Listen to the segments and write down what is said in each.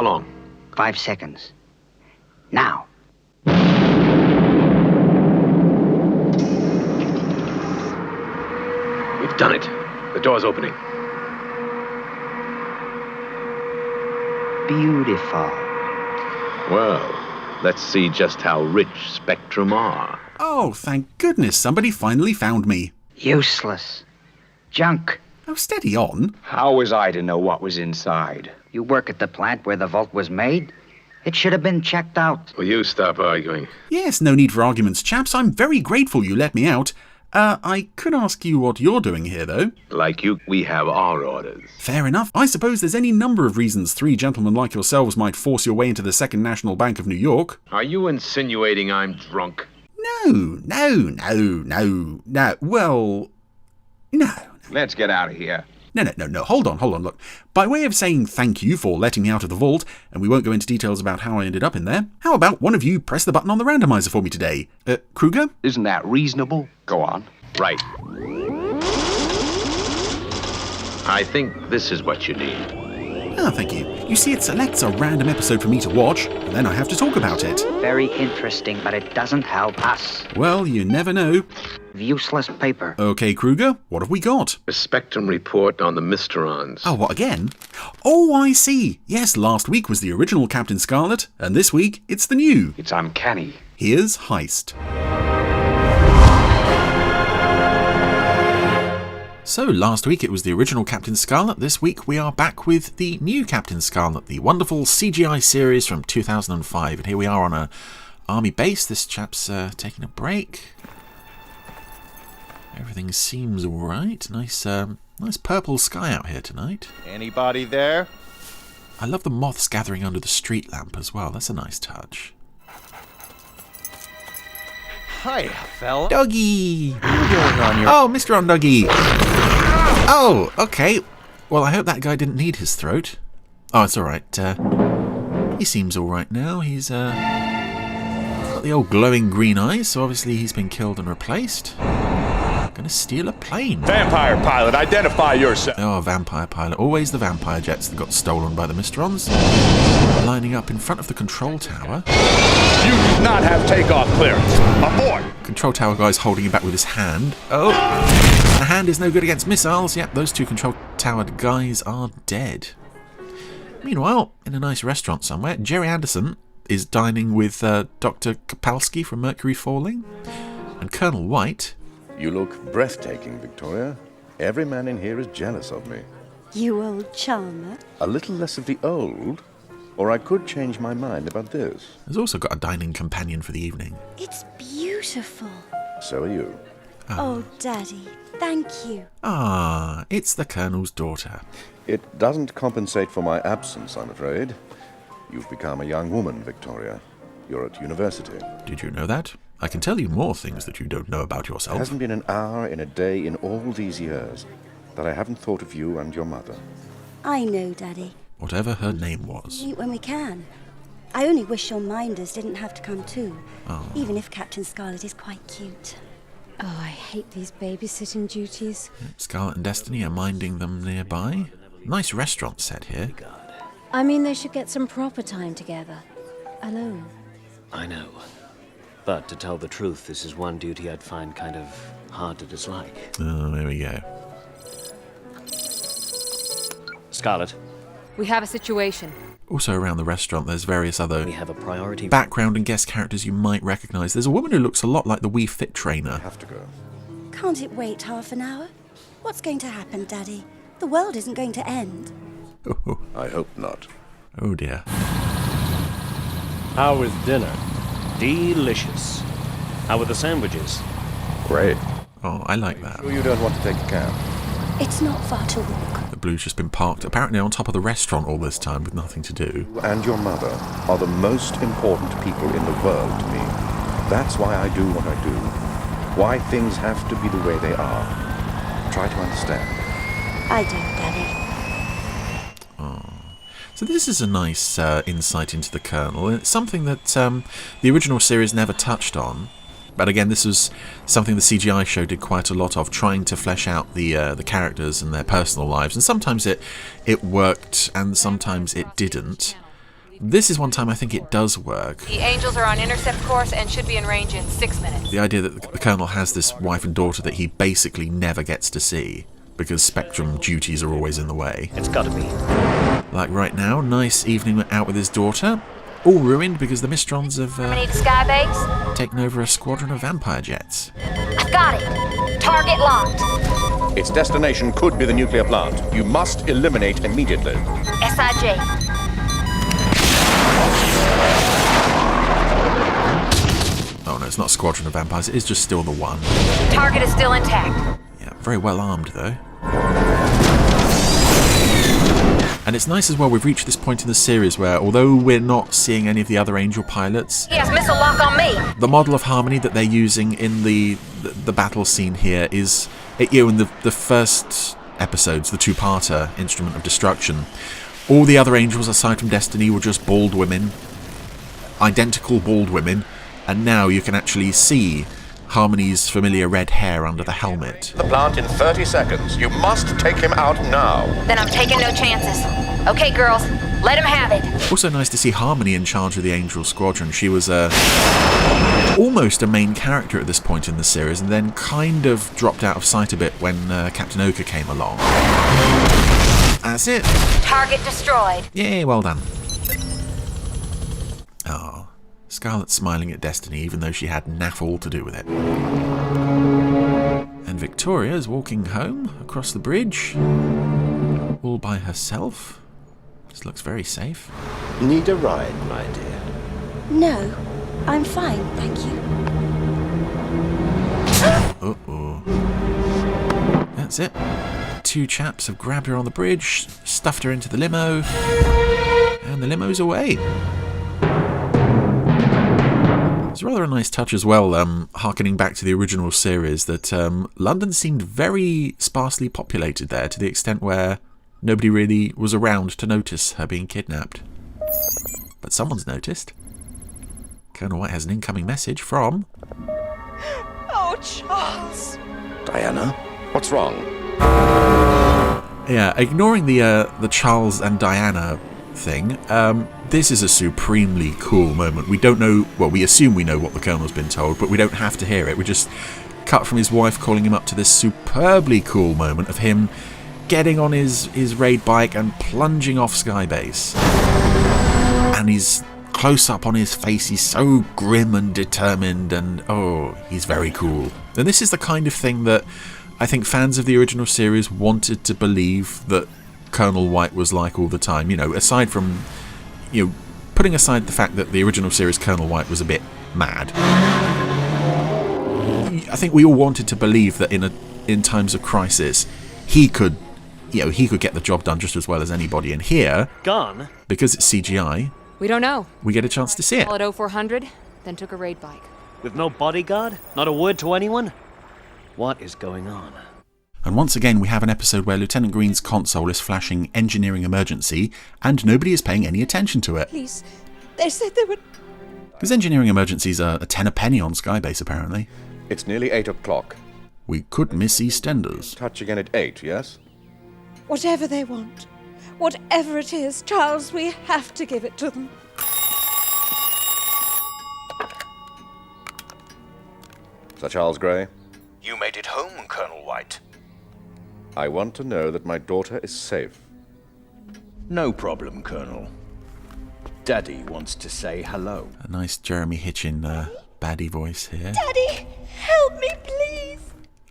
How long? 5 seconds. Now. We've done it. The door's opening. Beautiful. Well, let's see just how rich Spectrum are. Oh, thank goodness somebody finally found me. Useless. Junk. Oh, steady on. How was I to know what was inside? You work at the plant where the vault was made? It should have been checked out. Will you stop arguing? Yes, no need for arguments, chaps. I'm very grateful you let me out. I could ask you what you're doing here, though. Like you, we have our orders. Fair enough. I suppose there's any number of reasons 3 gentlemen like yourselves might force your way into the Second National Bank of New York. Are you insinuating I'm drunk? No. Well, no. Let's get out of here. No. Hold on. Look, by way of saying thank you for letting me out of the vault, and we won't go into details about how I ended up in there, how about one of you press the button on the randomiser for me today? Kruger? Isn't that reasonable? Go on. Right. I think this is what you need. Ah, thank you. You see, it selects a random episode for me to watch, and then I have to talk about it. Very interesting, but it doesn't help us. Well, you never know. Useless paper. Okay, Kruger, what have we got? A Spectrum report on the Mysterons. Oh, what, again? Oh, I see. Yes, last week was the original Captain Scarlet, and this week it's the new. It's uncanny. Here's Heist. So, last week it was the original Captain Scarlet. This week we are back with the new Captain Scarlet, the wonderful CGI series from 2005. And here we are on a army base. This chap's taking a break. Everything seems alright. Nice purple sky out here tonight. Anybody there? I love the moths gathering under the street lamp as well. That's a nice touch. Hiya, fella. Doggy! What are you doing on your... Oh, Mysteron Doggy! Oh, okay. Well, I hope that guy didn't need his throat. Oh, it's alright. He seems alright now. He's got the old glowing green eyes, so obviously he's been killed and replaced. Gonna steal a plane. Vampire pilot, identify yourself. Oh, vampire pilot. Always the vampire jets that got stolen by the Mysterons. Lining up in front of the control tower. You do not have takeoff clearance. Abort! Control tower guy's holding him back with his hand. Oh! The hand is no good against missiles. Yep, those 2 control tower guys are dead. Meanwhile, in a nice restaurant somewhere, Jerry Anderson is dining with Dr. Kapalski from Mercury Falling. And Colonel White... You look breathtaking, Victoria. Every man in here is jealous of me. You old charmer. A little less of the old, or I could change my mind about this. has also got a dining companion for the evening. It's beautiful. So are you. Oh, Daddy, thank you. Ah, it's the Colonel's daughter. It doesn't compensate for my absence, I'm afraid. You've become a young woman, Victoria. You're at university. Did you know that? I can tell you more things that you don't know about yourself. There hasn't been an hour in a day in all these years that I haven't thought of you and your mother. I know, Daddy. Whatever her name was. Meet when we can. I only wish your minders didn't have to come too. Oh. Even if Captain Scarlet is quite cute. Oh, I hate these babysitting duties. Scarlet and Destiny are minding them nearby. Nice restaurant set here. I mean, they should get some proper time together. Alone. I know. But to tell the truth, this is one duty I'd find kind of hard to dislike. Oh, there we go. Scarlet. We have a situation. Also around the restaurant there's various other We have a priority. background and guest characters you might recognise. There's a woman who looks a lot like the Wii Fit trainer. I have to go. Can't it wait half an hour? What's going to happen, Daddy? The world isn't going to end. I hope not. Oh dear. How was dinner? Delicious. How were the sandwiches? Great. Oh, I like that. Sure you don't want to take a cab? It's not far to walk. The Blue's just been parked, apparently on top of the restaurant all this time with nothing to do. You and your mother are the most important people in the world to me. That's why I do what I do. Why things have to be the way they are. Try to understand. I do, Daddy. So this is a nice insight into the Colonel. It's something that the original series never touched on. But again, this was something the CGI show did quite a lot of, trying to flesh out the characters and their personal lives. And sometimes it worked and sometimes it didn't. This is one time I think it does work. The Angels are on intercept course and should be in range in 6 minutes. The idea that the Colonel has this wife and daughter that he basically never gets to see because Spectrum duties are always in the way. It's gotta be. Like right now, nice evening out with his daughter. All ruined because the Mysterons have taken over a squadron of vampire jets. I've got it. Target locked. Its destination could be the nuclear plant. You must eliminate immediately. SIJ. Oh no, it's not a squadron of vampires, it is just still the one. Target is still intact. Yeah, very well armed though. And it's nice as well, we've reached this point in the series where, although we're not seeing any of the other Angel pilots, He has missile lock on me. the model of harmony that they're using in the battle scene here is, you know, in the first episodes, the two-parter, Instrument of Destruction, all the other Angels aside from Destiny were just bald women, identical bald women, and now you can actually see Harmony's familiar red hair under the helmet. The plant in 30 seconds. You must take him out now. Then I'm taking no chances. Okay, girls, let him have it. Also nice to see Harmony in charge of the Angel Squadron. She was almost a main character at this point in the series, and then kind of dropped out of sight a bit when Captain Oka came along. That's it. Target destroyed. Yay, well done. Oh, Scarlet's smiling at Destiny even though she had naff all to do with it. And Victoria's walking home across the bridge, all by herself. This looks very safe. Need a ride, my dear? No, I'm fine, thank you. Uh-oh. That's it. Two chaps have grabbed her on the bridge, stuffed her into the limo, and the limo's away. It's rather a nice touch as well, harkening back to the original series, that London seemed very sparsely populated there, to the extent where nobody really was around to notice her being kidnapped. But someone's noticed. Colonel White has an incoming message from... Oh, Charles. Diana? What's wrong? Yeah, ignoring the Charles and Diana thing, this is a supremely cool moment. We don't know, well, we assume we know what the Colonel's been told, but we don't have to hear it. We just cut from his wife calling him up to this superbly cool moment of him getting on his raid bike and plunging off Skybase. And he's close up on his face, he's so grim and determined, and oh, he's very cool. And this is the kind of thing that I think fans of the original series wanted to believe that Colonel White was like all the time. You know, aside from, you know, putting aside the fact that the original series Colonel White was a bit mad, I think we all wanted to believe that in times of crisis, he could, you know, he could get the job done just as well as anybody. And here, Gone? because it's CGI, We don't know. we get a chance to see it. Call it 0400, then took a raid bike. With no bodyguard? Not a word to anyone? What is going on? And once again, we have an episode where Lieutenant Green's console is flashing engineering emergency, and nobody is paying any attention to it. Please. They said they would... Because engineering emergencies are a 10 a penny on Skybase, apparently. It's nearly 8 o'clock. We could miss EastEnders. Touch again at 8, yes? Whatever they want. Whatever it is, Charles, we have to give it to them. Sir Charles Grey? You made it home, Colonel White. I want to know that my daughter is safe. No problem, Colonel. Daddy wants to say hello. A nice Jeremy Hitchin baddie voice here. Daddy, help me, please.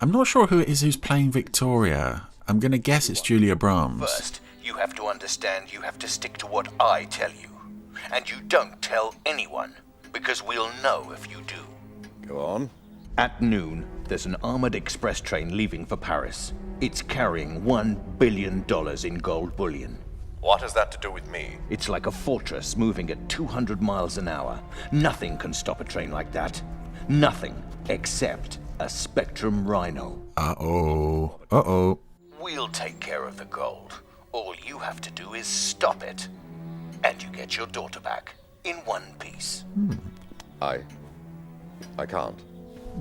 I'm not sure who it is who's playing Victoria. I'm going to guess it's Julia Brahms. First, you have to understand you have to stick to what I tell you. And you don't tell anyone, because we'll know if you do. Go on. At noon, there's an armored express train leaving for Paris. It's carrying $1 billion in gold bullion. What has that to do with me? It's like a fortress moving at 200 miles an hour. Nothing can stop a train like that. Nothing except a Spectrum Rhino. Uh-oh. Uh-oh. We'll take care of the gold. All you have to do is stop it. And you get your daughter back in one piece. I can't.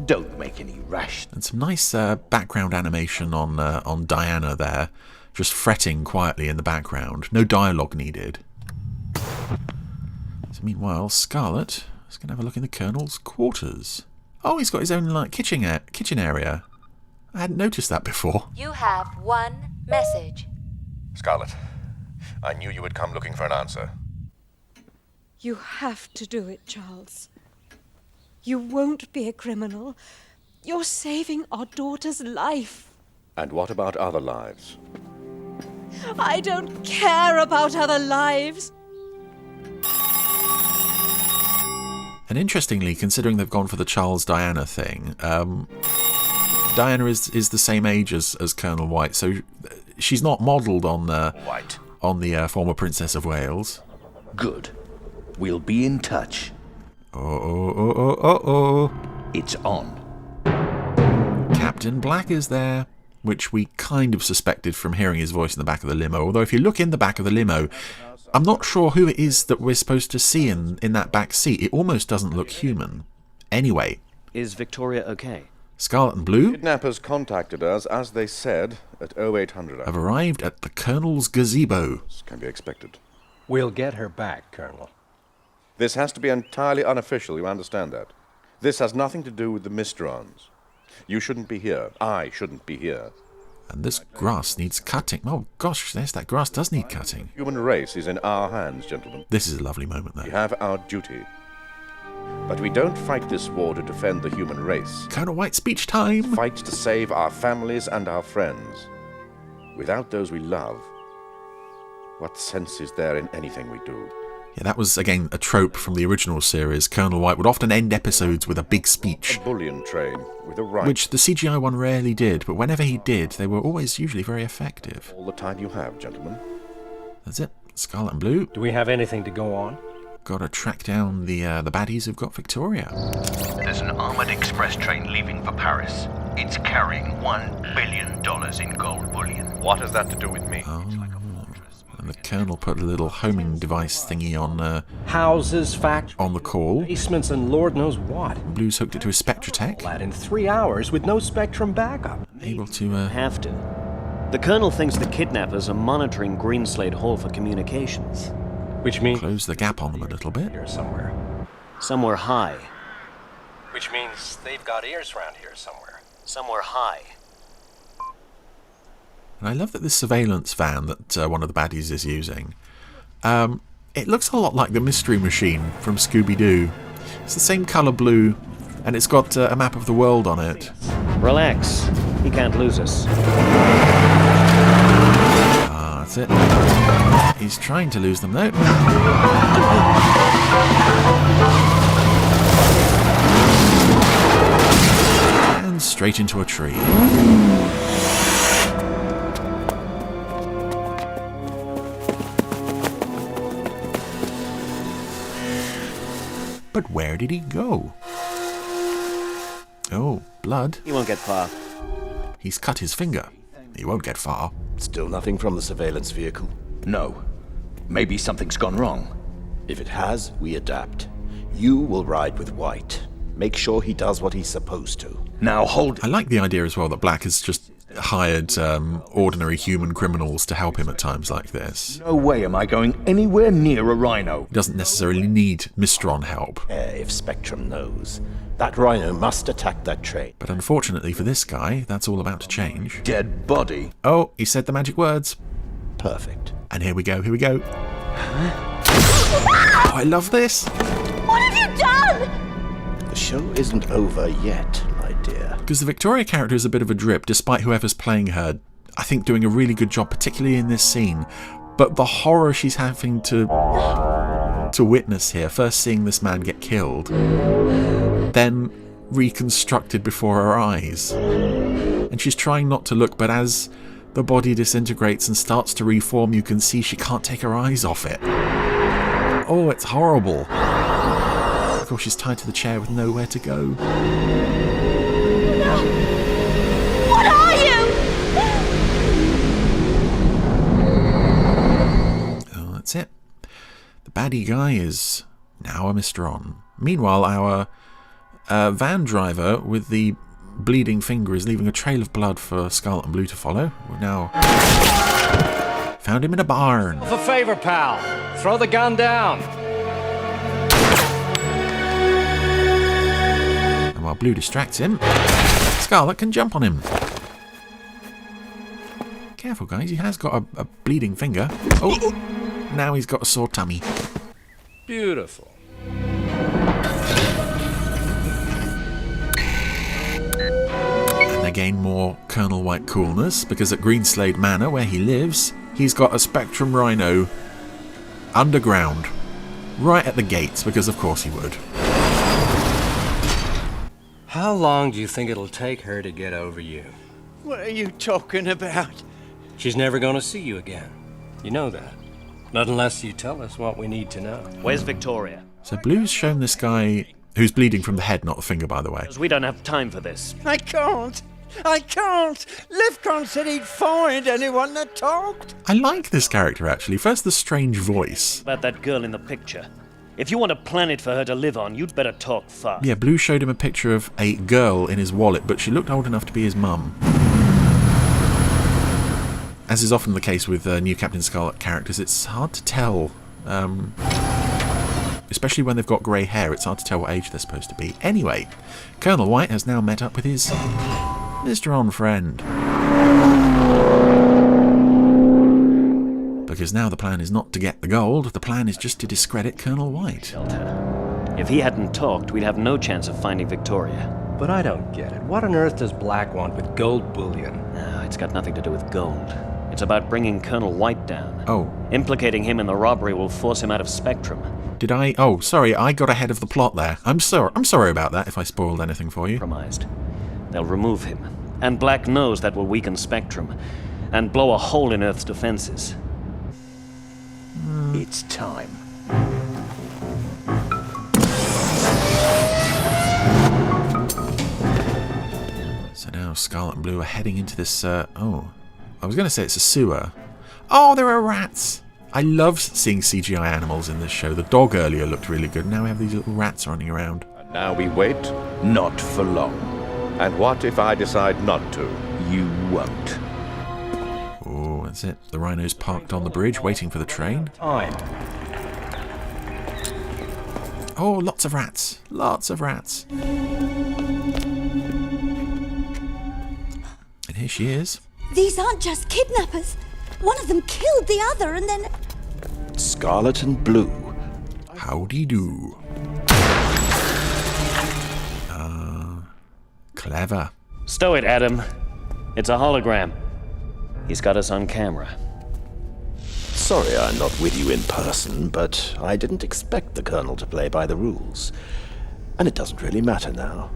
Don't make any rash. And some nice background animation on Diana there, just fretting quietly in the background. No dialogue needed. So meanwhile, Scarlet is going to have a look in the Colonel's quarters. Oh, he's got his own like kitchen area. I hadn't noticed that before. You have one message. Scarlet, I knew you would come looking for an answer. You have to do it, Charles. You won't be a criminal. You're saving our daughter's life. And what about other lives? I don't care about other lives. And interestingly, considering they've gone for the Charles Diana thing, Diana is the same age as Colonel White, so she's not modelled on the former Princess of Wales. Good. We'll be in touch. Oh. It's on. Captain Black is there, which we kind of suspected from hearing his voice in the back of the limo. Although if you look in the back of the limo, I'm not sure who it is that we're supposed to see in that back seat. It almost doesn't look human. Anyway. Is Victoria okay? Scarlet and Blue Kidnappers contacted us, as they said, at 0800. have arrived at the Colonel's gazebo. This can be expected. We'll get her back, Colonel. This has to be entirely unofficial, you understand that? This has nothing to do with the Mysterons. You shouldn't be here. I shouldn't be here. And this grass needs cutting. Oh gosh, that grass does need cutting. The human race is in our hands, gentlemen. This is a lovely moment, though. We have our duty. But we don't fight this war to defend the human race. Colonel White speech time! Fight to save our families and our friends. Without those we love, what sense is there in anything we do? Yeah, that was, again, a trope from the original series. Colonel White would often end episodes with a big speech. A bullion train with a right. Which the CGI one rarely did, but whenever he did, they were always usually very effective. All the time you have, gentlemen. That's it. Scarlet and Blue. Do we have anything to go on? Got to track down the baddies who've got Victoria. There's an armored express train leaving for Paris. It's carrying $1 billion in gold bullion. What has that to do with me? Oh, and the Colonel put a little homing device thingy on houses, factories, on the call. Basements, and Lord knows what. Blue's hooked it to his Spectratech. That in 3 hours with no Spectrum backup. Able to have to. The Colonel thinks the kidnappers are monitoring Greenslade Hall for communications. Which means close the gap on them a little bit. Here somewhere. Somewhere high. Which means they've got ears around here somewhere. Somewhere high. And I love that this surveillance van that one of the baddies is using, it looks a lot like the Mystery Machine from Scooby-Doo. It's the same colour blue, and it's got a map of the world on it. Relax. He can't lose us. Ah, that's it. He's trying to lose them, though. And straight into a tree. But where did he go? Oh, blood. He won't get far. He's cut his finger. He won't get far. Still nothing from the surveillance vehicle? No. Maybe something's gone wrong. If it has, we adapt. You will ride with White. Make sure he does what he's supposed to. Now hold... I like the idea as well that Black has just hired ordinary human criminals to help him at times like this. No way am I going anywhere near a rhino. He doesn't necessarily need Mysteron help. If Spectrum knows. That rhino must attack that train. But unfortunately for this guy, that's all about to change. Dead body. Oh, he said the magic words. Perfect. And here we go. Oh, I love this. What have you done? The show isn't over yet, my dear. Because the Victoria character is a bit of a drip, despite whoever's playing her, I think, doing a really good job, particularly in this scene. But the horror she's having to witness here, first seeing this man get killed, then reconstructed before her eyes. And she's trying not to look, but as the body disintegrates and starts to reform, you can see she can't take her eyes off it. Oh, it's horrible. Of course, she's tied to the chair with nowhere to go. What are you? Oh, that's it. The baddie guy is now a Mysteron. Meanwhile, our van driver with the bleeding finger is leaving a trail of blood for Scarlet and Blue to follow. We've now found him in a barn. A favor, pal. Throw the gun down. while Blue distracts him, Scarlet can jump on him. Careful, guys. He has got a bleeding finger. Oh, now he's got a sore tummy. Beautiful. And again, more Colonel White coolness, because at Greenslade Manor, where he lives, he's got a Spectrum Rhino underground, right at the gates, because of course he would. How long do you think it'll take her to get over you? What are you talking about? She's never gonna see you again. You know that. Not unless you tell us what we need to know. Where's Victoria? So Blue's shown this guy, who's bleeding from the head, not the finger, by the way. We don't have time for this. I can't. Lefcon said he'd find anyone that talked. I like this character, actually. First, the strange voice. About that girl in the picture. If you want a planet for her to live on, you'd better talk fast. Yeah, Blue showed him a picture of a girl in his wallet, but she looked old enough to be his mum. As is often the case with new Captain Scarlet characters, it's hard to tell. Especially when they've got grey hair, it's hard to tell what age they're supposed to be. Anyway, Colonel White has now met up with his Mysteron friend. Because now the plan is not to get the gold, the plan is just to discredit Colonel White. If he hadn't talked, we'd have no chance of finding Victoria. But I don't get it. What on earth does Black want with gold bullion? No, it's got nothing to do with gold. It's about bringing Colonel White down. Oh. Implicating him in the robbery will force him out of Spectrum. Did I? Oh, sorry, I got ahead of the plot there. I'm sorry about that if I spoiled anything for you. Compromised. They'll remove him. And Black knows that will weaken Spectrum and blow a hole in Earth's defenses. It's time. So now Scarlet and Blue are heading into this, oh, I was going to say it's a sewer. Oh, there are rats! I love seeing CGI animals in this show. The dog earlier looked really good. Now we have these little rats running around. And now we wait. Not for long. And what if I decide not to? You won't. Oh, that's it. The Rhino's parked on the bridge, waiting for the train. Time. Oh, lots of rats. Lots of rats. And here she is. These aren't just kidnappers. One of them killed the other and then... Scarlet and Blue. Howdy do. Clever. Stow it, Adam. It's a hologram. He's got us on camera. Sorry I'm not with you in person, but I didn't expect the Colonel to play by the rules. And it doesn't really matter now.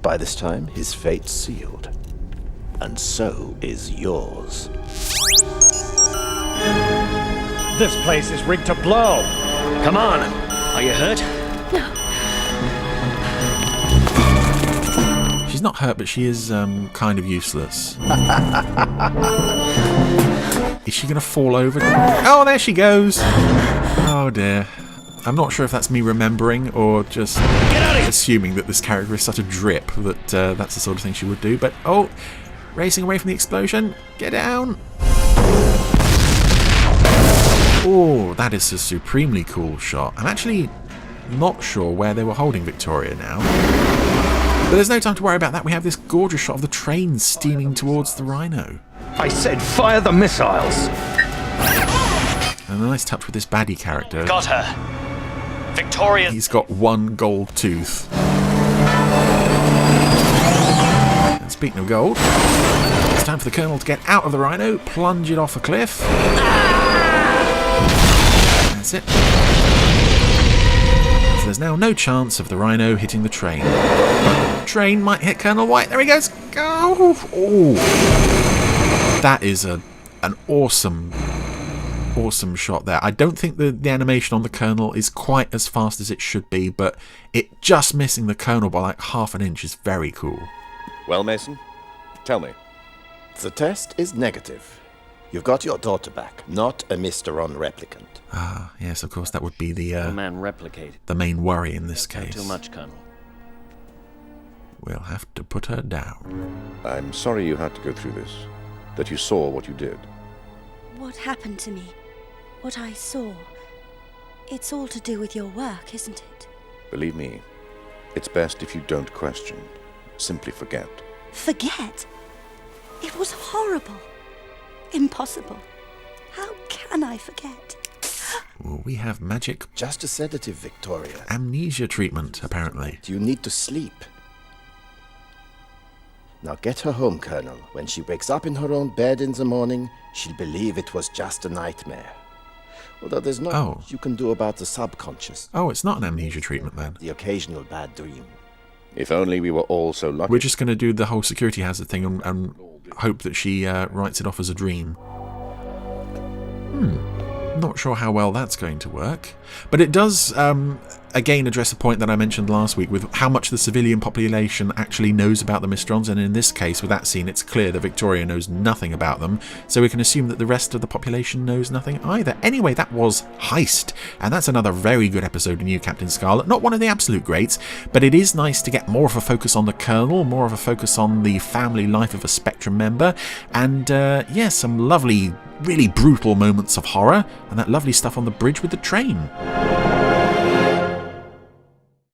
By this time, his fate's sealed. And so is yours. This place is rigged to blow. Come on. Are you hurt? No. She's not hurt, but she is kind of useless. Is she going to fall over? Oh, there she goes. Oh, dear. I'm not sure if that's me remembering or just assuming that this character is such a drip that that's the sort of thing she would do. But, oh, racing away from the explosion. Get down. Oh, that is a supremely cool shot. I'm actually not sure where they were holding Victoria now. But there's no time to worry about that. We have this gorgeous shot of the train steaming towards the Rhino. I said fire the missiles! And a nice touch with this baddie character. Got her. Victoria. He's got one gold tooth. And speaking of gold, it's time for the Colonel to get out of the Rhino, plunge it off a cliff. That's it. So there's now no chance of the Rhino hitting the train. Train might hit Colonel White. There he goes. Go! Oh. That is an awesome shot there. I don't think the animation on the Colonel is quite as fast as it should be, but it just missing the Colonel by like half an inch is very cool. Well, Mason, tell me. The test is negative. You've got your daughter back, not a Mysteron replicant. Ah, yes, of course, that would be the man replicated. The main worry in this case. Too much, Colonel. We'll have to put her down. I'm sorry you had to go through this, that you saw what you did. What happened to me? What I saw? It's all to do with your work, isn't it? Believe me, It's best if you don't question. Simply forget. Forget? It was horrible. Impossible. How can I forget? Well, we have magic... Just a sedative, Victoria. Amnesia treatment, apparently. You need to sleep. Now get her home, Colonel. When she wakes up in her own bed in the morning, she'll believe it was just a nightmare. Although there's not much you can do about the subconscious. Oh, it's not an amnesia treatment then. The occasional bad dream. If only we were all so lucky. We're just going to do the whole security hazard thing and hope that she writes it off as a dream. Not sure how well that's going to work. But it does, again, address a point that I mentioned last week with how much the civilian population actually knows about the Mysterons, and in this case, with that scene, it's clear that Victoria knows nothing about them, so we can assume that the rest of the population knows nothing either. Anyway, that was Heist, and that's another very good episode of New Captain Scarlet. Not one of the absolute greats, but it is nice to get more of a focus on the Colonel, more of a focus on the family life of a Spectrum member, and yeah, some lovely, really brutal moments of horror, and that lovely stuff on the bridge with the train.